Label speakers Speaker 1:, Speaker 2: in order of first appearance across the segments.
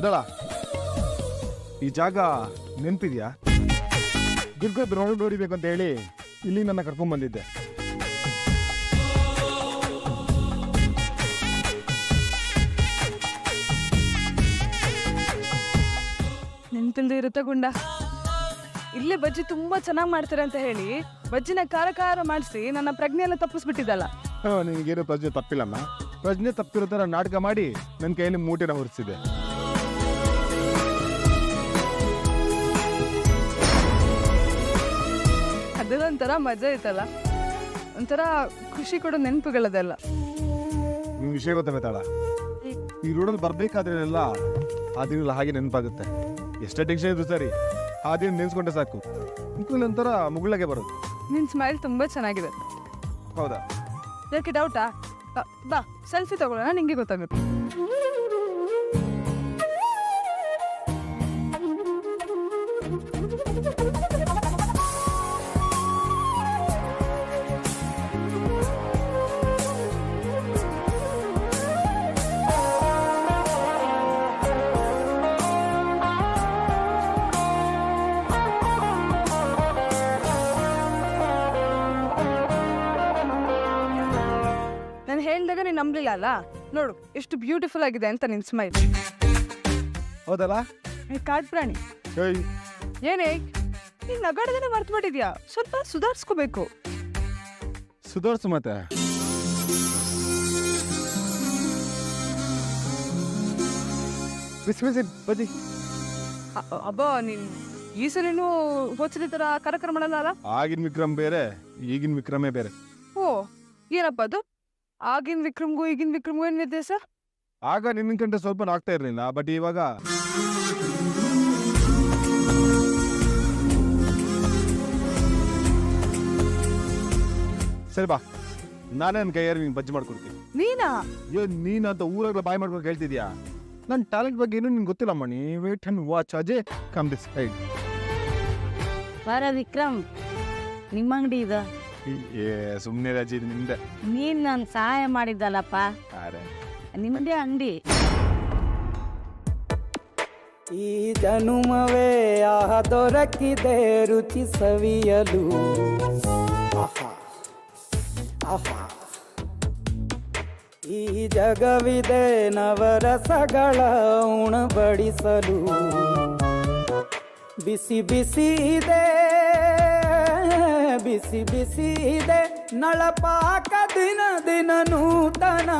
Speaker 1: ಬದಳ ಈ ಜಾಗ ನೆನಪಿದ್ಯಾ? ದುರ್ಗದ ರೌಂಡ್ ಹೊಡಿಬೇಕು ಅಂತ ಹೇಳಿ ಇಲ್ಲಿ ನನ್ನ ಕರ್ಕೊಂಡ್ ಬಂದಿದ್ದೆ.
Speaker 2: ನೆನ್ಪಿಲ್ದೆ ಇರುತ್ತೆ ಗುಂಡ. ಇಲ್ಲೇ ಬಜ್ಜಿ ತುಂಬಾ ಚೆನ್ನಾಗಿ ಮಾಡ್ತಾರೆ ಅಂತ ಹೇಳಿ ಬಜ್ಜಿನ ಖಾರ ಖಾರ ಮಾಡಿಸಿ ನನ್ನ ಪ್ರಜ್ಞೆ ಎಲ್ಲ ತಪ್ಪಿಸ್ಬಿಟ್ಟಿದ್ದಲ್ಲ.
Speaker 1: ನಿನಗೇನು ಪ್ರಜ್ಞೆ ತಪ್ಪಿಲ್ಲಮ್ಮ. ಪ್ರಜ್ಞೆ ತಪ್ಪಿರೋ ಥರ ನಾಟಕ ಮಾಡಿ ನನ್ನ ಕೈಯಲ್ಲಿ ಮೂಟೆನ ಹೊರಿಸಿದೆ.
Speaker 2: ಅದೊಂಥರ ಮಜಾ ಇತ್ತಲ್ಲ, ಒಂಥರ ಖುಷಿ ಕೊಡೋ ನೆನಪುಗಳದೆಲ್ಲ.
Speaker 1: ನಿಮ್ಗೆ ವಿಷಯ ಗೊತ್ತಾಗತ್ತಲ್ಲ, ಈ ರೋಡಲ್ಲಿ ಬರ್ಬೇಕಾದ್ರೆಲ್ಲ ಆ ದಿನ ಹಾಗೆ ನೆನಪಾಗುತ್ತೆ. ಎಷ್ಟೇ ಟೆನ್ಷನ್ ಇದ್ರು ಸರಿ, ಆ ದಿನ ನೆನೆಸ್ಕೊಂಡ್ರೆ ಸಾಕು, ಒಂಥರ ಮುಗುಳಗೆ ಬರೋದು.
Speaker 2: ನಿನ್ ಸ್ಮೈಲ್ ತುಂಬಾ ಚೆನ್ನಾಗಿದೆ.
Speaker 1: ಹೌದಾ?
Speaker 2: ಯಾಕೆ ಡೌಟಾ? ಬಾ ಸೆಲ್ಫಿ ತಗೊಳ್ಳೋಣ, ನಿಂಗೆ ಗೊತ್ತಾಗುತ್ತೆ. ನಾನು ಹೇಳಿದಾಗ ನೀನು ನಂಬಲಿಲ್ಲ ಅಲ್ಲ. ನೋಡು ಎಷ್ಟು ಬ್ಯೂಟಿಫುಲ್ ಆಗಿದೆ ಅಂತ ನಿನ್ ಸ್ಮೈಲ್.
Speaker 1: ಹೌದಲ್ಲ?
Speaker 2: ಕಾಡ್ ಪ್ರಾಣಿ ಏನೇ ನೀನ್ ನಗಾಡೋದನ್ನ ಮರ್ತು ಮಾಡಿದ್ಯಾ? ಸ್ವಲ್ಪ ಸುಧಾರಿಸ್ಕೋಬೇಕು.
Speaker 1: ಸುಧಾರಿಸು ಮತ್ತೆ. ಬಿಸಿ ಬಿಸಿ ಬಜ್ಜಿ.
Speaker 2: ಅಬ್ಬಾ ನೀನ್ ಈ ಸಲಿನೂ ಹೋಚಲಿ ತರ ಕಾರ್ಯಕ್ರಮ ಮಾಡಲ್ಲ ಅಲ್ಲ?
Speaker 1: ಆಗಿನ ವಿಕ್ರಮ್ ಬೇರೆ, ಈಗಿನ ವಿಕ್ರಮೇ ಬೇರೆ.
Speaker 2: ಓ ಏನಪ್ಪ ಅದು? ಆಗಿನ ವಿಕ್ರಮ್ಗೂ ಈಗಿನ ವಿಕ್ರಮ್ಗೂ ಏನ್ ವ್ಯತ್ಯಾಸ?
Speaker 1: ಆಗ ನಿನ್ನ ಕಂಡ್ರೆ ಸ್ವಲ್ಪ ಆಗ್ತಾ ಇರ್ಲಿಲ್ಲ, ಬಟ್ ಇವಾಗ ಸರಿ ಬಾ, ನಾನೇ ನನ್ನ ಕೈಯಾರಿ ನಿಂಗೆ ಬಜ್ಜಿ ಮಾಡ್ಕೊಡ್ತೀನಿ.
Speaker 2: ನೀನಾ?
Speaker 1: ನೀನಂತ ಊರಾಗ ಬಾಯ್ ಮಾಡ್ಕೊಂಡು ಹೇಳ್ತಿದ್ಯಾ? ನನ್ನ ಟ್ಯಾಲೆಂಟ್ ಬಗ್ಗೆ ಏನು ನಿನ್ಗೆ ಗೊತ್ತಿಲ್ಲ Mani. Wait and watch Ajay come this side.
Speaker 3: ಬಾರ ವಿಕ್ರಮ್, ನಿಮ್ಮ ಅಂಗಡಿ ಇದ?
Speaker 1: ಸುಮ್ಮನೆ ರಜೆ ಇದು ನಿಮ್ದೆ.
Speaker 3: ನೀನ್ ನನ್ ಸಹಾಯ ಮಾಡಿದ್ದಲ್ಲಪ್ಪ, ನಿಮ್ದೇ ಅಂಗಡಿ.
Speaker 4: ಈ ಜನುಮವೇ ಆಹ ದೊರಕಿದೆ ರುಚಿ ಸವಿಯಲು. ಆಹಾ ಆಹಾ, ಈ ಜಗವಿದೆ ನವರಸಗಳ ಉಣಬಡಿಸಲು. ಬಿಸಿ ಬಿಸಿ ಇದೆ, ಬಿಸಿ ಬಿಸಿ ಇದೆ ನಳಪಾಕ ದಿನ ದಿನ ನೂತನ.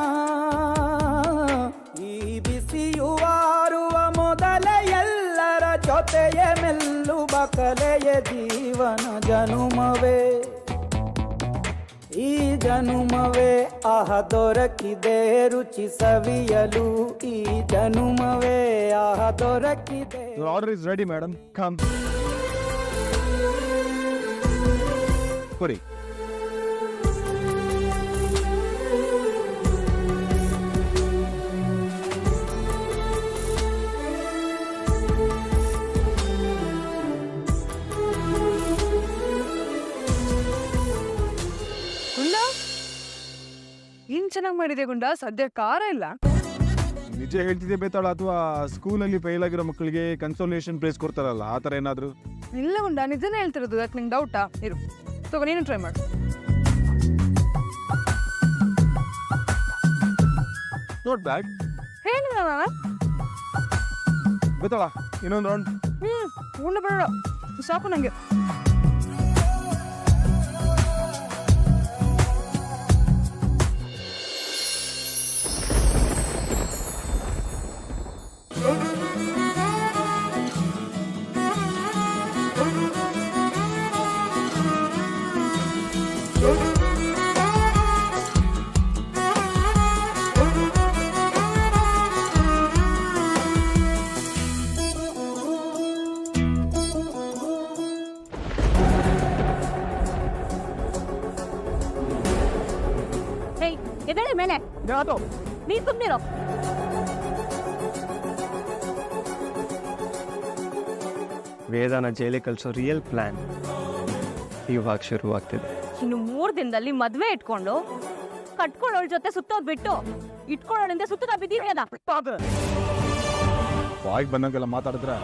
Speaker 4: ಈ ಬಿಸಿಯುವಾರುವ ಮೊದಲೇ ಎಲ್ಲರ ಜೊತೆಯ ಮೆಲ್ಲುವ ಕಲೆಯ ಜೀವನ ಜನುಮವೇ. ಈ ಜನುಮವೇ ಆಹ ದೊರಕಿದೆ ರುಚಿ ಸವಿಯಲು. ಈ ಜನುಮವೇ ಆಹ ದೊರಕಿದೆ.
Speaker 1: Order is ready madam, come ಕೊರಿ.
Speaker 2: ಗುಂಡ ಏನ್ ಚೆನ್ನಾಗಿ ಮಾಡಿದೆ ಗುಂಡ. ಸದ್ಯ ಖಾರ ಇಲ್ಲ.
Speaker 1: ನಿಜ ಹೇಳ್ತಿದ್ದೆ ಬೇತಾಳ, ಅಥವಾ ಸ್ಕೂಲಲ್ಲಿ ಫೇಲ್ ಆಗಿರೋ ಮಕ್ಕಳಿಗೆ ಕನ್ಸೋಲೇಷನ್ ಪ್ರೈಸ್ ಕೊಡ್ತಾರಲ್ಲ ಆ ಥರ ಏನಾದ್ರು?
Speaker 2: ಇಲ್ಲ ಗುಂಡ, ನಿಜನೇ ಹೇಳ್ತಿರೋದು. ಯಾಕೆ ನಿಂಗೆ ಡೌಟಾ? ಇರು ತಗೋ, ನೀನು ಟ್ರೈ ಮಾಡು.
Speaker 1: Not bad.
Speaker 2: ಹೇಳಿಲ್ಲ ನಾನು.
Speaker 1: ಬೇತಾಳ ಇನ್ನೊಂದು ರೌಂಡ್.
Speaker 2: ಗುಂಡ ಬೇಡ, ಸಾಕು ನಂಗೆ.
Speaker 3: ಎದ್ದೇಳಿ ಮೇಲೆ. ನೀ ಸುಮ್ಮನಿರೋ.
Speaker 5: ವೇದಾನ ಜೈಲಿಗೆ ಕಳಿಸೋ ರಿಯಲ್ ಪ್ಲಾನ್ ಇವಾಗ ಶುರುವಾಗ್ತಿದೆ.
Speaker 3: ಇನ್ನು 3 ದಿನದಲ್ಲಿ ಮದ್ವೆ ಇಟ್ಕೊಂಡು ಕಟ್ಕೊಳ್ಳೋಳ ಜೊತೆ ಸುತ್ತೋದ್ ಬಿಟ್ಟು ಇಟ್ಕೊಳ್ಳೋಳಿಂದ ಸುತ್ತ ಬಿದ್ದೀವಿ.
Speaker 1: ಬಾಯಿಗೆ ಬಂದಂಗೆಲ್ಲ ಮಾತಾಡಿದ್ರೆ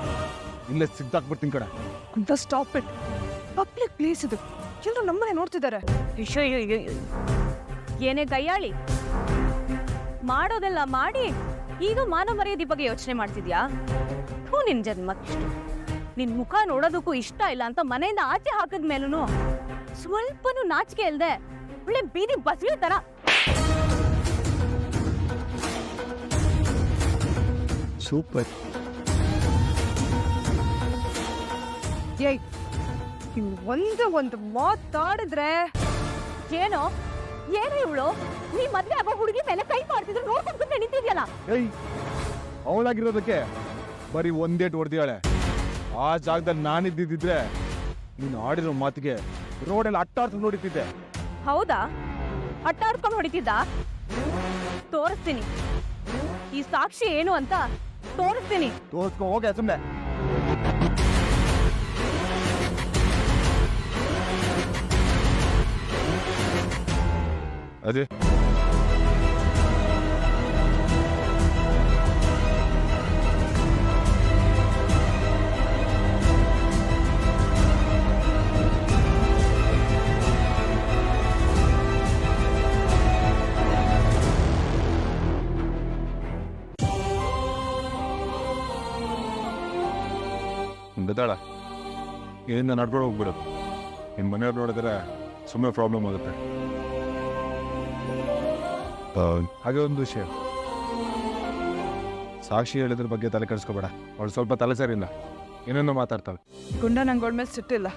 Speaker 1: ಇಲ್ಲೇ ಸಿಗ್ದಾಕ್ಬಿಡ್ತೀನಿ ಕಡೆ.
Speaker 2: ಅಂತ ಸ್ಟಾಪ್ ಇಟ್. ಪಬ್ಲಿಕ್ ಪ್ಲೇಸ್ ಇದು, ಎಲ್ಲರೂ ನಮ್ಮನೆ ನೋಡ್ತಿದ್ದಾರೆ.
Speaker 3: ಏನೇ ಕೈಯಾಳಿ, ಮಾಡೋದೆಲ್ಲ ಮಾಡಿ ಈಗ ಮಾನ ಮರ್ಯಾದೆ ಬಗ್ಗೆ ಯೋಚನೆ ಮಾಡ್ತಿದ್ಯಾ? ಹ್ಞೂ, ನಿನ್ ಜನ್ಮಕ್ಕಿಷ್ಟು. ನಿನ್ ಮುಖ ನೋಡೋದಕ್ಕೂ ಇಷ್ಟ ಇಲ್ಲ ಅಂತ ಮನೆಯಿಂದ ಆಚೆ ಹಾಕಿದ್ಮೇಲೂ ಸ್ವಲ್ಪನೂ ನಾಚಿಕೆ ಇಲ್ದೆ ಒಳ್ಳೆ ಬೀದಿ ಬಸವಿ ತರ.
Speaker 5: ಸೂಪರ್.
Speaker 2: ಏಯ್, ಒಂದು ಮಾತಾಡಿದ್ರೆ
Speaker 3: ಏನೋ ಇವಳು ನೀ ಮದ್ವೆ ಆಗೋ ಹುಡುಗಿ ಮೇಲೆ ಕೈ ಮಾಡ್ತಿದ್ರು ನೋಡ್ಕೊಂಡು ನಿಂತಿದ್ಯಲ್ಲ.
Speaker 1: ಏಯ್, ಅವಳಾಗಿರೋದಕ್ಕೆ ಬರೀ ಒಂದೇಟ್ ಹೊಡೆದಿಯಾಳೆ. ಆ ಜಾಗದಲ್ಲಿ ನಾನಿದ್ದಿದ್ರೆ ನೀನು ಆಡಿರೋ ಮಾತಿಗೆ ರೋಡಲ್ಲಿ ಅಟ್ಟಾಡ್ತು ನೋಡಿತಿದ್ದೆ.
Speaker 3: ಹೌದಾ? ಅಟ್ಟಾಡ್ಕೊಂಡು ಹೊಡಿತಿದ್ದ? ತೋರಿಸ್ತೀನಿ ಈ ಸಾಕ್ಷಿ ಏನು ಅಂತ ತೋರಿಸ್ತೀನಿ.
Speaker 1: ತೋರಿಸ್ಕೊ ಹೋಗೆ ಸುಮ್ಮನೆ. ಅದೇ ಗೊತ್ತಾಳ ಏನಿಂದ ನಡ್ಕೊಂಡು ಹೋಗ್ಬಿಡೋದು. ನಿಮ್ಮ ಮನೆಯವ್ರು ನೋಡಿದ್ರೆ ಸುಮ್ಮನೆ ಪ್ರಾಬ್ಲಮ್ ಆಗುತ್ತೆ. ಹಾಗೆ ಒಂದು ವಿಷಯ, ಸಾಕ್ಷಿ ಹೇಳಿದ್ರ ಬಗ್ಗೆ ತಲೆ ಕೆಡಿಸ್ಕೋಬೇಡ. ಅವಳು ಸ್ವಲ್ಪ ತಲೆ ಸರಿಯಿಲ್ಲ, ಏನೇನೋ ಮಾತಾಡ್ತಾಳೆ.
Speaker 2: ಗುಂಡ ನಂಗೆ ಅವಳ ಮೇಲೆ ಸಿಟ್ಟಿಲ್ಲ.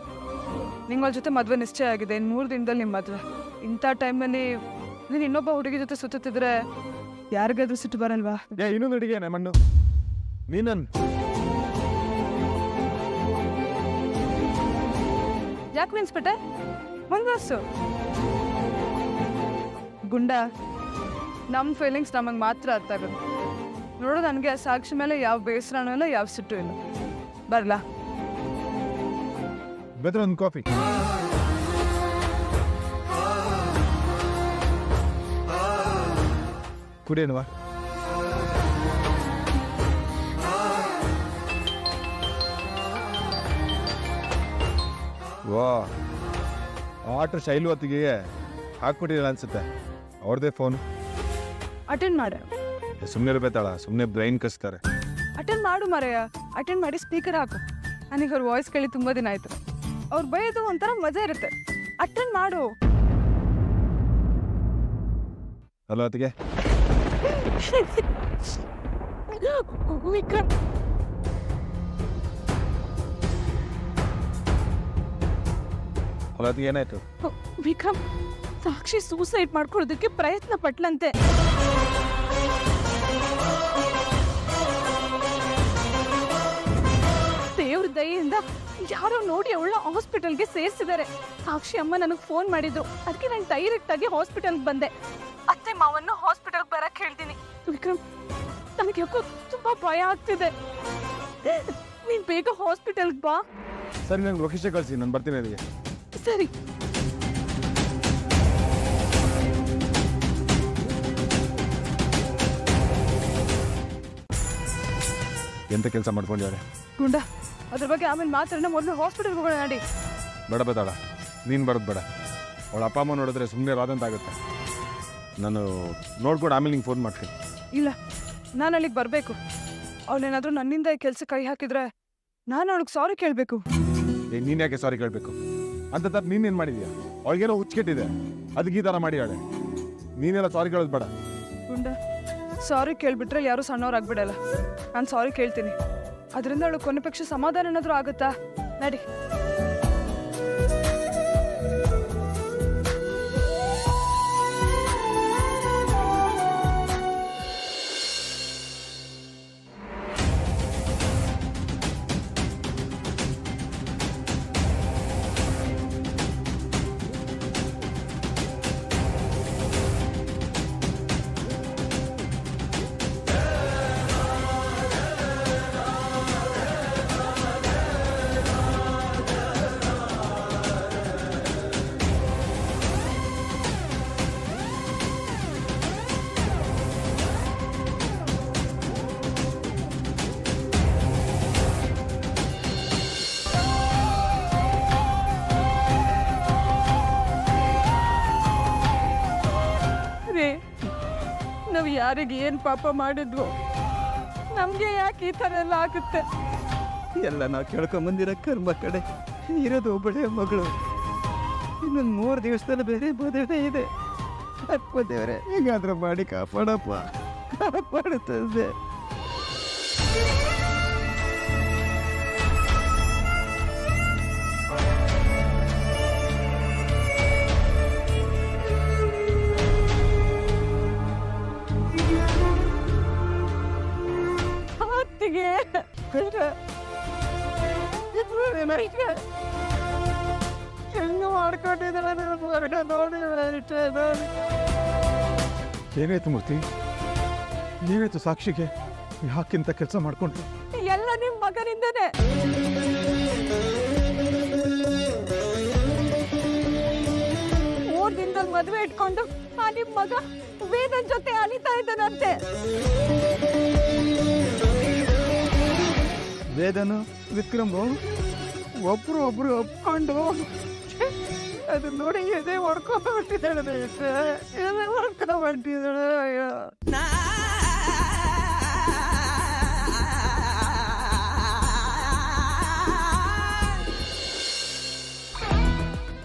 Speaker 2: ನಿಂಗಳ ಜೊತೆ ಮದುವೆ ನಿಶ್ಚಯ ಆಗಿದೆ, ಇನ್ನು 3 ದಿನದಲ್ಲಿ ನಿಮ್ಮ ಮದುವೆ. ಇಂಥ ಟೈಮಲ್ಲಿ ನೀನು ಇನ್ನೊಬ್ಬ ಹುಡುಗಿ ಜೊತೆ ಸುತ್ತಿದ್ರೆ ಯಾರಿಗಾದ್ರೂ ಸಿಟ್ಟು ಬರಲ್ವಾ?
Speaker 1: ಇನ್ನೊಂದು ಅಡಿಗೆ ಮಣ್ಣು ನೀನನ್
Speaker 2: ಯಾಕೆ ನೆನ್ಸ್ಬಿಟ್ಟೆ? ಒಂದು ಗುಂಡ, ನಮ್ಮ ಫೀಲಿಂಗ್ಸ್ ನಮಗೆ ಮಾತ್ರ ಅರ್ಥ ಆಗುತ್ತೆ. ನೋಡು, ನನಗೆ ಸಾಕ್ಷಿ ಮೇಲೆ ಯಾವ ಬೇಸರನೂ ಇಲ್ಲ, ಯಾವ ಸಿಟ್ಟು ಇಲ್ಲ. ಬರಲಾ?
Speaker 1: ಬೆದ್ರ ಒಂದು ಕಾಫಿ. ಕುಡಿಯೇನುವಾ? ವಾ, ಆಟೋ ಶೈಲು ಹೊತ್ತಿಗೆ ಹಾಕ್ಬಿಟ್ಟಿರಲ್ಲ ಅನ್ಸುತ್ತೆ. ಅವ್ರದ್ದೇ ಫೋನ್.
Speaker 2: ಅಟೆಂಡ್ ಮಾಡ.
Speaker 1: ಸುಮ್ಮನೆ ಇರಬೇತಾಳ, ಸುಮ್ಮನೆ ಬ್ರೈನ್ ಕಸ್ತಾರೆ.
Speaker 2: ಅಟೆಂಡ್ ಮಾಡು ಮರೆಯ. ಅಟೆಂಡ್ ಮಾಡಿ ಸ್ಪೀಕರ್ ಹಾಕು. ನನಗೆ ಅವ್ರ ವಾಯ್ಸ್ ಕೇಳಿ ತುಂಬ ದಿನ ಆಯ್ತು. ಅವ್ರು ಬೈಯೋದು ಒಂಥರ ಮಜಾ ಇರುತ್ತೆ. ಅಟೆಂಡ್ ಮಾಡು.
Speaker 1: ಹಲೋ ಅತ್ತಿಗೆ. ಹಲೋ ಅತ್ತಿಗೆ, ಏನಾಯ್ತು?
Speaker 2: ವಿಕ್ರಮ್, ಸಾಕ್ಷಿ ಸೂಸೈಡ್ ಮಾಡ್ಕೊಳ್ಳೋದಕ್ಕೆ ಪ್ರಯತ್ನ ಪಟ್ಲಂತೆ. ದೇವ್ರ ದಯೆಯಿಂದ ಯಾರೋ ನೋಡಿ ಅವಳ ಹಾಸ್ಪಿಟಲ್ಗೆ ಸೇರಿಸಿದ್ದಾರೆ. ಸಾಕ್ಷಿ ಅಮ್ಮ ನನಗೆ ಫೋನ್ ಮಾಡಿದ್ರು, ಅದಕ್ಕೆ ನಾನು ಡೈರೆಕ್ಟ್ ಆಗಿ ಹಾಸ್ಪಿಟಲ್ಗೆ ಬಂದೆ. ಅತ್ತೆ ಮಾವನ್ನು ಹಾಸ್ಪಿಟಲ್ಗೆ ಬರಕ್ಕೆ ಹೇಳ್ತೀನಿ. ವಿಕ್ರಮ್, ನನಗೆ ಯಾಕೋ ತುಂಬಾ ಭಯ ಆಗ್ತಿದೆ. ನೀನ್ ಬೇಗ ಹಾಸ್ಪಿಟಲ್ಗೆ ಬಾ.
Speaker 1: ಸರಿ, ನಂಗೆ ಲೊಕೇಶನ್ ಕಳಿಸಿ, ನಾನು ಬರ್ತೀನಿ ಅಲ್ಲಿಗೆ.
Speaker 2: ಸರಿ.
Speaker 1: ಎಂತ ಕೆಲಸ ಮಾಡ್ಕೊಂಡ್ಯಾಳೆ
Speaker 2: ಗುಂಡ, ಅದ್ರ ಬಗ್ಗೆ ಆಮೇಲೆ ಮಾತಾಡೋಣ. ಮೊದಲು ಹಾಸ್ಪಿಟಲ್ಗೆ ಹೋಗೋಣ ನಡಿ.
Speaker 1: ಬೇಡ ಬೇತಾಳ, ನೀನು ಬರೋದು ಬೇಡ. ಅವಳ ಅಪ್ಪ ಅಮ್ಮ ನೋಡಿದ್ರೆ ಸುಮ್ಮನೆ ರಾದಂತಾಗುತ್ತೆ. ನಾನು ನೋಡ್ಕೊಂಡು ಆಮೇಲೆ ನಿಂಗೆ ಫೋನ್ ಮಾಡ್ತೀನಿ.
Speaker 2: ಇಲ್ಲ, ನಾನು ಅಲ್ಲಿಗೆ ಬರಬೇಕು. ಅವಳೇನಾದರೂ ನನ್ನಿಂದ ಈ ಕೆಲಸ ಕೈ ಹಾಕಿದ್ರೆ ನಾನು ಅವಳಿಗೆ ಸಾರಿ ಕೇಳಬೇಕು.
Speaker 1: ನೀನು ಯಾಕೆ ಸಾರಿ ಕೇಳಬೇಕು? ಅಂತ ತಪ್ಪು ನೀನೇನು ಮಾಡಿದ್ಯಾ? ಅವಳಿಗೇನೋ ಹುಚ್ಚಿಟ್ಟಿದೆ, ಅದಕ್ಕೆ ಈ ಥರ ಮಾಡಿಯಾಳೆ. ನೀನೆಲ್ಲ ಸಾರಿ ಕೇಳೋದು ಬೇಡ.
Speaker 2: ಗುಂಡ, ಸಾರಿ ಕೇಳ್ಬಿಟ್ರೆ ಯಾರೂ ಸಣ್ಣವ್ರಾಗ್ಬಿಡಲ್ಲ. ನಾನು ಸಾರಿ ಕೇಳ್ತೀನಿ. ಅದರಿಂದ ಅವಳು ಕೊನೆ ಪಕ್ಷ ಸಮಾಧಾನ ಏನಾದರೂ ಆಗುತ್ತಾ? ನಡಿ. ಯಾರಿಗೆ ಏನ್ ಪಾಪ ಮಾಡಿದ್ವು ನಮ್ಗೆ ಯಾಕೆ ಈ ತರ ಎಲ್ಲ ಆಗುತ್ತೆ?
Speaker 5: ಎಲ್ಲ ನಾವು ಕೇಳ್ಕೊಂಬಂದಿರೋ ಕರ್ಮ ಕಡೆ ಇರೋದು ಒಬ್ಬಳೇ ಮಗಳು. ಇನ್ನೊಂದು 3 ದಿವಸದಲ್ಲಿ ಬೇರೆ ಮದುವೆ ಇದೆ. ಅಪ್ಪ ದೇವರೇ, ಹೇಗಾದ್ರೂ ಮಾಡಿ ಕಾಪಾಡಪ್ಪ, ಕಾಪಾಡುತ್ತದೆ.
Speaker 2: ಅತ್ತಿಗೆ ಹೆಂಗ ಮಾಡ್ಕೊಂಡಿದ್ದಾಳೆ
Speaker 1: ಏನಾಯ್ತು ಮೂರ್ತಿ? ಏನಾಯ್ತು ಸಾಕ್ಷಿಗೆ? ಯಾಕಿಂತ ಕೆಲಸ ಮಾಡ್ಕೊಂಡ್ರು?
Speaker 2: ಎಲ್ಲ ನಿಮ್ ಮಗನಿಂದನೇ. ಮೂರ್ ದಿನದಲ್ಲಿ ಮದ್ವೆ ಇಟ್ಕೊಂಡು ಆ ನಿಮ್ ಮಗ ವೇದನ್ ಜೊತೆ ಅಲಿತಾ ಇದ್ದಾನಂತೆ.
Speaker 5: ವೇದನು ವಿಕ್ರಮು ಒಬ್ರು ಒಪ್ಕೊಂಡು
Speaker 2: ಅದು ನೋಡಿ ಎದೆ ಹೊಡ್ಕೊಂಡ್ಬಿಟ್ಟಿದ್ದಾಳೆ, ಎದೆ ಹೊಡ್ಕೊಂಡ್ಬಿಟ್ಟಿದ್ದಾಳೆ. ಅಯ್ಯೋ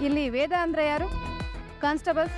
Speaker 3: ಇಲ್ಲಿ ವೇದ ಅಂದ್ರೆ ಯಾರು? ಕಾನ್ಸ್ಟೇಬಲ್